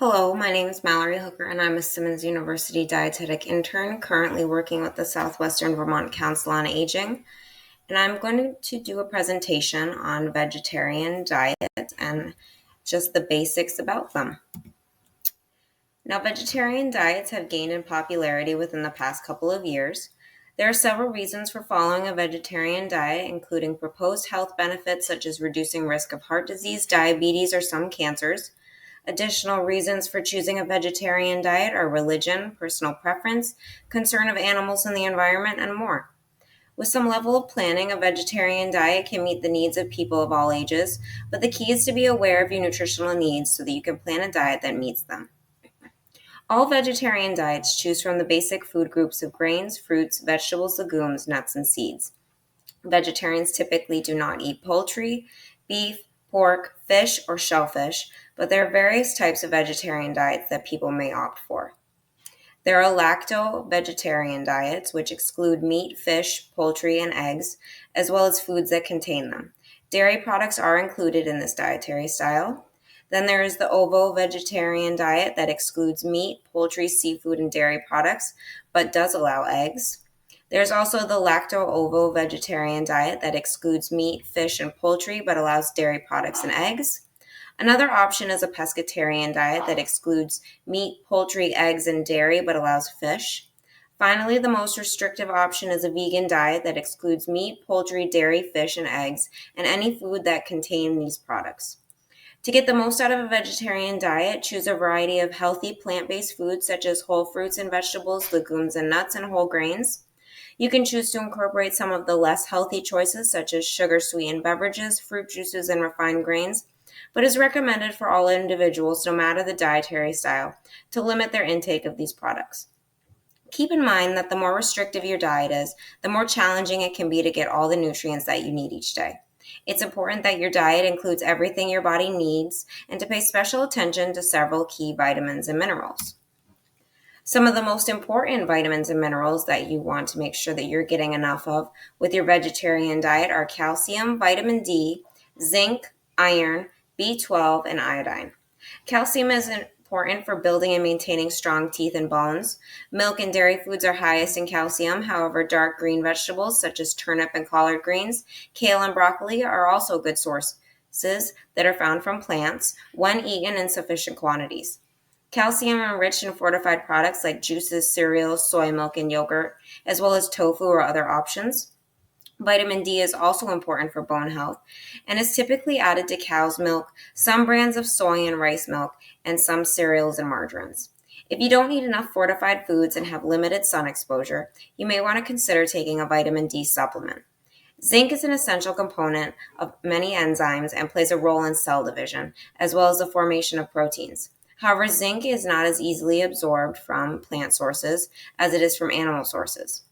Hello, my name is Mallory Hooker, and I'm a Simmons University dietetic intern currently working with the Southwestern Vermont Council on Aging. And I'm going to do a presentation on vegetarian diets and just the basics about them. Now, vegetarian diets have gained in popularity within the past couple of years. There are several reasons for following a vegetarian diet, including proposed health benefits such as reducing risk of heart disease, diabetes, or some cancers. Additional reasons for choosing a vegetarian diet are religion, personal preference, concern of animals and the environment, and more. With some level of planning, a vegetarian diet can meet the needs of people of all ages, but the key is to be aware of your nutritional needs so that you can plan a diet that meets them. All vegetarian diets choose from the basic food groups of grains, fruits, vegetables, legumes, nuts, and seeds. Vegetarians typically do not eat poultry, beef, pork, fish, or shellfish, but there are various types of vegetarian diets that people may opt for. There are lacto-vegetarian diets, which exclude meat, fish, poultry, and eggs, as well as foods that contain them. Dairy products are included in this dietary style. Then there is the ovo-vegetarian diet that excludes meat, poultry, seafood, and dairy products, but does allow eggs. There's also the lacto-ovo-vegetarian diet that excludes meat, fish, and poultry, but allows dairy products and eggs. Another option is a pescatarian diet that excludes meat, poultry, eggs, and dairy, but allows fish. Finally, the most restrictive option is a vegan diet that excludes meat, poultry, dairy, fish, and eggs, and any food that contain these products. To get the most out of a vegetarian diet, choose a variety of healthy plant-based foods such as whole fruits and vegetables, legumes and nuts, and whole grains. You can choose to incorporate some of the less healthy choices such as sugar-sweetened beverages, fruit juices, and refined grains, but is recommended for all individuals, no matter the dietary style, to limit their intake of these products. Keep in mind that the more restrictive your diet is, the more challenging it can be to get all the nutrients that you need each day. It's important that your diet includes everything your body needs and to pay special attention to several key vitamins and minerals. Some of the most important vitamins and minerals that you want to make sure that you're getting enough of with your vegetarian diet are calcium, vitamin D, zinc, iron, B12, and iodine. Calcium is important for building and maintaining strong teeth and bones. Milk and dairy foods are highest in calcium. However, dark green vegetables such as turnip and collard greens, kale, and broccoli are also good sources that are found from plants when eaten in sufficient quantities. Calcium-enriched and fortified products like juices, cereals, soy milk, and yogurt, as well as tofu or other options. Vitamin D is also important for bone health and is typically added to cow's milk, some brands of soy and rice milk, and some cereals and margarines. If you don't eat enough fortified foods and have limited sun exposure, you may want to consider taking a vitamin D supplement. Zinc is an essential component of many enzymes and plays a role in cell division, as well as the formation of proteins. However, zinc is not as easily absorbed from plant sources as it is from animal sources.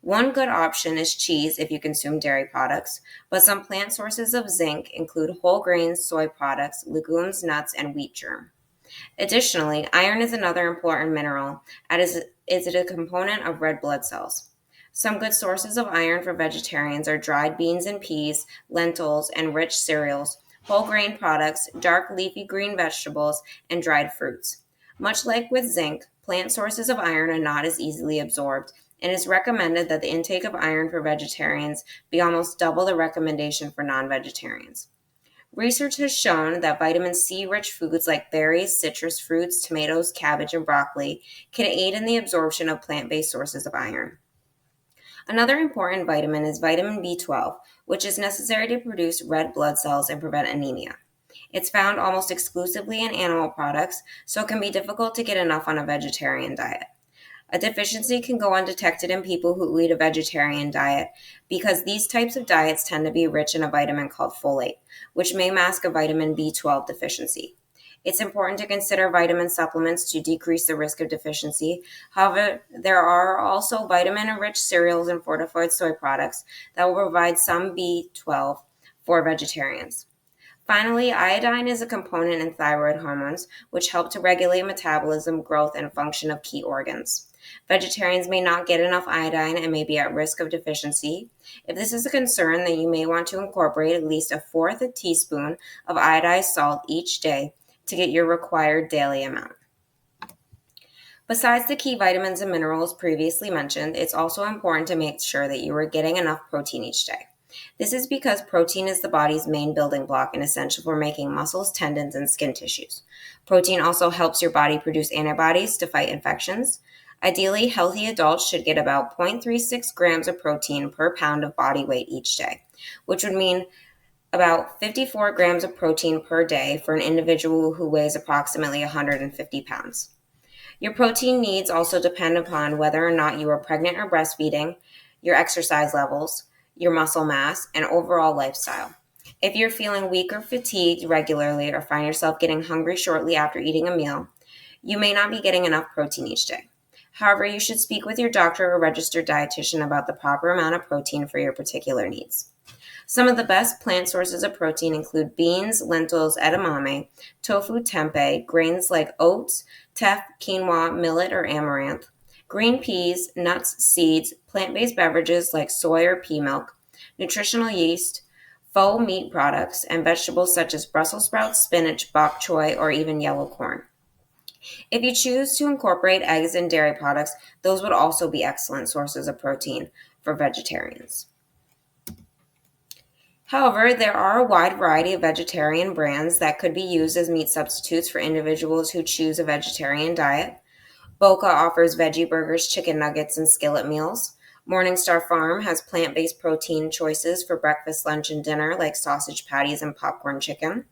One good option is cheese if you consume dairy products, but some plant sources of zinc include whole grains, soy products, legumes, nuts, and wheat germ. Additionally, iron is another important mineral, as is it a component of red blood cells. Some good sources of iron for vegetarians are dried beans and peas, lentils, and rich cereals, whole grain products, dark leafy green vegetables, and dried fruits. Much like with zinc, plant sources of iron are not as easily absorbed, and it's recommended that the intake of iron for vegetarians be almost double the recommendation for non-vegetarians. Research has shown that vitamin C-rich foods like berries, citrus fruits, tomatoes, cabbage, and broccoli can aid in the absorption of plant-based sources of iron. Another important vitamin is vitamin B12, which is necessary to produce red blood cells and prevent anemia. It's found almost exclusively in animal products, so it can be difficult to get enough on a vegetarian diet. A deficiency can go undetected in people who eat a vegetarian diet because these types of diets tend to be rich in a vitamin called folate, which may mask a vitamin B12 deficiency. It's important to consider vitamin supplements to decrease the risk of deficiency. However, there are also vitamin-enriched cereals and fortified soy products that will provide some B12 for vegetarians. Finally, iodine is a component in thyroid hormones, which help to regulate metabolism, growth, and function of key organs. Vegetarians may not get enough iodine and may be at risk of deficiency. If this is a concern, then you may want to incorporate at least a fourth teaspoon of iodized salt each day to get your required daily amount. Besides the key vitamins and minerals previously mentioned, it's also important to make sure that you are getting enough protein each day. This is because protein is the body's main building block and essential for making muscles, tendons, and skin tissues. Protein also helps your body produce antibodies to fight infections. Ideally, healthy adults should get about 0.36 grams of protein per pound of body weight each day, which would mean about 54 grams of protein per day for an individual who weighs approximately 150 pounds. Your protein needs also depend upon whether or not you are pregnant or breastfeeding, your exercise levels, your muscle mass, and overall lifestyle. If you're feeling weak or fatigued regularly or find yourself getting hungry shortly after eating a meal, you may not be getting enough protein each day. However, you should speak with your doctor or registered dietitian about the proper amount of protein for your particular needs. Some of the best plant sources of protein include beans, lentils, edamame, tofu, tempeh, grains like oats, teff, quinoa, millet, or amaranth, green peas, nuts, seeds, plant-based beverages like soy or pea milk, nutritional yeast, faux meat products, and vegetables such as Brussels sprouts, spinach, bok choy, or even yellow corn. If you choose to incorporate eggs and dairy products, those would also be excellent sources of protein for vegetarians. However, there are a wide variety of vegetarian brands that could be used as meat substitutes for individuals who choose a vegetarian diet. Boca offers veggie burgers, chicken nuggets, and skillet meals. Morningstar Farm has plant-based protein choices for breakfast, lunch, and dinner like sausage patties and popcorn chicken.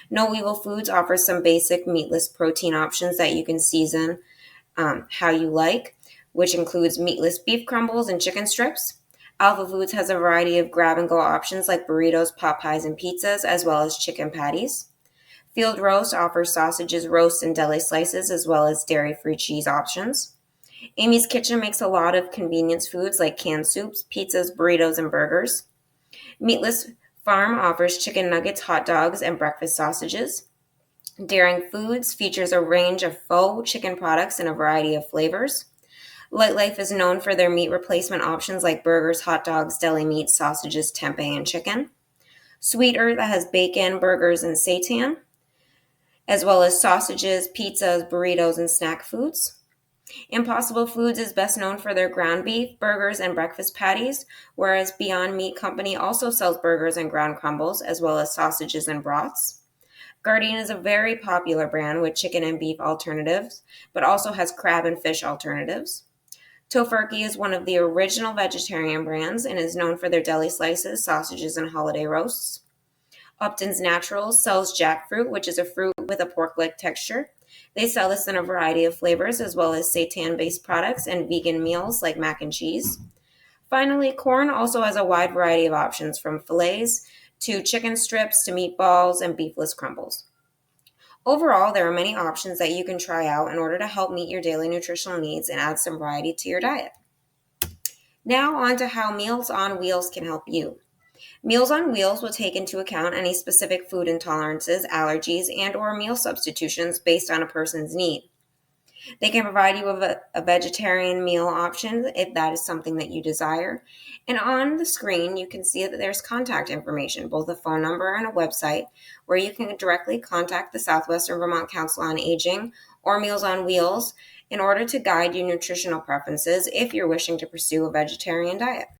No Evil Foods offers some basic meatless protein options that you can season how you like, which includes meatless beef crumbles and chicken strips. Alpha Foods has a variety of grab-and-go options like burritos, pot pies, and pizzas, as well as chicken patties. Field Roast offers sausages, roasts, and deli slices, as well as dairy-free cheese options. Amy's Kitchen makes a lot of convenience foods like canned soups, pizzas, burritos, and burgers. Meatless Farm offers chicken nuggets, hot dogs, and breakfast sausages. Daring Foods features a range of faux chicken products in a variety of flavors. Light Life is known for their meat replacement options like burgers, hot dogs, deli meat, sausages, tempeh, and chicken. Sweet Earth has bacon, burgers, and seitan, as well as sausages, pizzas, burritos, and snack foods. Impossible Foods is best known for their ground beef, burgers, and breakfast patties, whereas Beyond Meat Company also sells burgers and ground crumbles, as well as sausages and broths. Gardein is a very popular brand with chicken and beef alternatives, but also has crab and fish alternatives. Tofurkey is one of the original vegetarian brands and is known for their deli slices, sausages, and holiday roasts. Upton's Naturals sells jackfruit, which is a fruit with a pork-like texture. They sell this in a variety of flavors, as well as seitan-based products and vegan meals like mac and cheese. Finally, Quorn also has a wide variety of options, from fillets to chicken strips to meatballs and beefless crumbles. Overall, there are many options that you can try out in order to help meet your daily nutritional needs and add some variety to your diet. Now on to how Meals on Wheels can help you. Meals on Wheels will take into account any specific food intolerances, allergies, and or meal substitutions based on a person's need. They can provide you with a vegetarian meal option if that is something that you desire. And on the screen, you can see that there's contact information, both a phone number and a website, where you can directly contact the Southwestern Vermont Council on Aging or Meals on Wheels in order to guide your nutritional preferences if you're wishing to pursue a vegetarian diet.